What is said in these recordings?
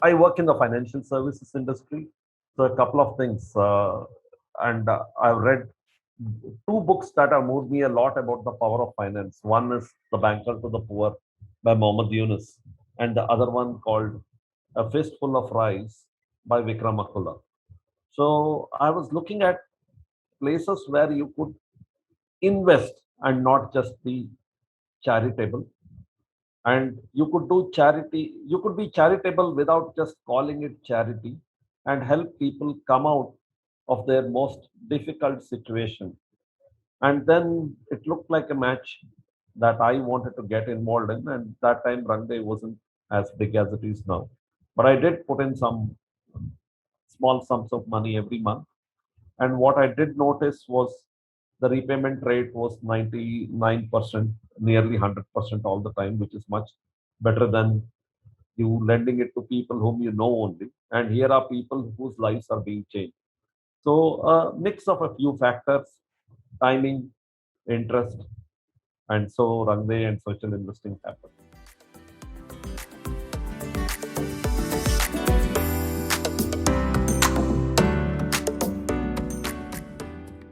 I work in the financial services industry. So a couple of things, and I've read two books that have moved me a lot about the power of finance. One is The Banker to the Poor by Mohammed Yunus, and the other one called A Fistful of Rice by Vikram Akula. So I was looking at places where you could invest and not just be charitable. And you could do charity, you could be charitable without just calling it charity and help people come out of their most difficult situation. And then it looked like a match that I wanted to get involved in. And that time, Rangde wasn't as big as it is now. But I did put in some small sums of money every month. And what I did notice was the repayment rate was 99%, nearly 100% all the time, which is much better than you lending it to people whom you know only. And here are people whose lives are being changed. So a mix of a few factors, timing, interest, and so runway and social investing happen.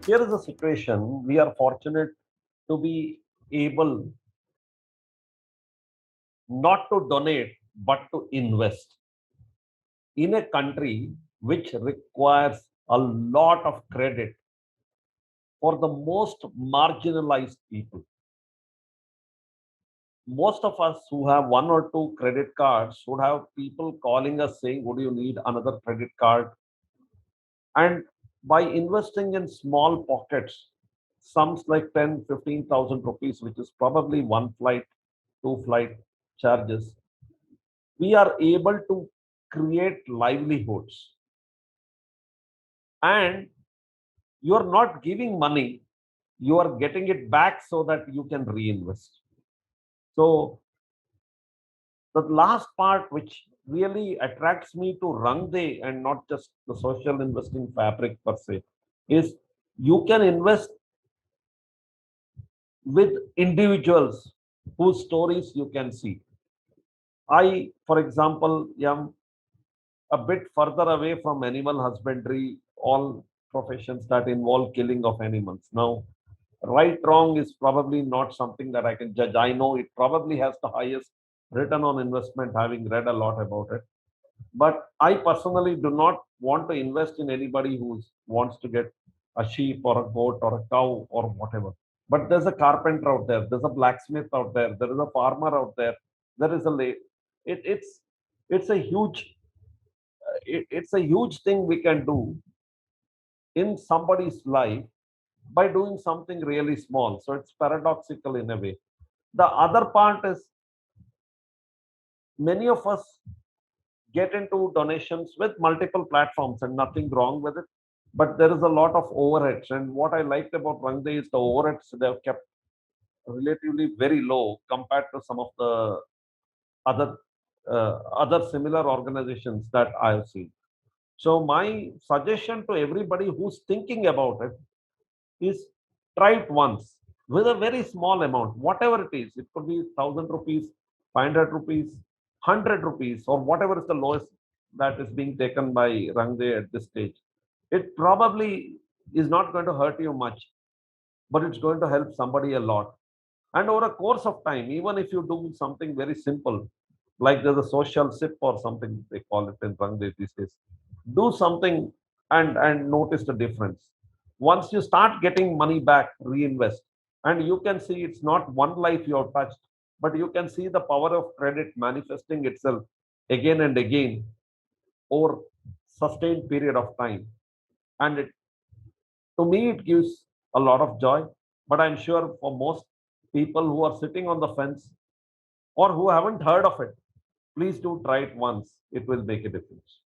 Here is a situation we are fortunate to be able not to donate but to invest in a country which requires a lot of credit for the most marginalized people. Most of us who have one or two credit cards would have people calling us saying, would you need another credit card? And by investing in small pockets, sums like 10, 15,000 rupees, which is probably one flight, two flight charges, we are able to create livelihoods. And you are not giving money, you are getting it back so that you can reinvest. So the last part, which really attracts me to Rangde and not just the social investing fabric per se, is you can invest with individuals whose stories you can see. I, for example, am a bit further away from animal husbandry, all professions that involve killing of animals. Now, right, wrong is probably not something that I can judge. I know it probably has the highest return on investment, having read a lot about it. But I personally do not want to invest in anybody who wants to get a sheep or a goat or a cow or whatever. But there's a carpenter out there, there's a blacksmith out there is a farmer out there is a it's a huge it's a huge thing we can do in somebody's life by doing something really small. So it's paradoxical in a way. The other part is many of us get into donations with multiple platforms and nothing wrong with it. But there is a lot of overheads. And what I liked about Rangde is the overheads they've kept relatively very low compared to some of the other other similar organizations that I have seen. So my suggestion to everybody who's thinking about it is try it once with a very small amount, whatever it is. It could be 1,000 rupees, 500 rupees, 100 rupees, or whatever is the lowest that is being taken by Rangde at this stage. It probably is not going to hurt you much, but it's going to help somebody a lot. And over a course of time, even if you do something very simple, like there's a social sip or something they call it in Rangde these days, do something and notice the difference. Once you start getting money back, reinvest. And you can see it's not one life you have touched, but you can see the power of credit manifesting itself again and again over sustained period of time. And to me, it gives a lot of joy. But I'm sure for most people who are sitting on the fence or who haven't heard of it, please do try it once. It will make a difference.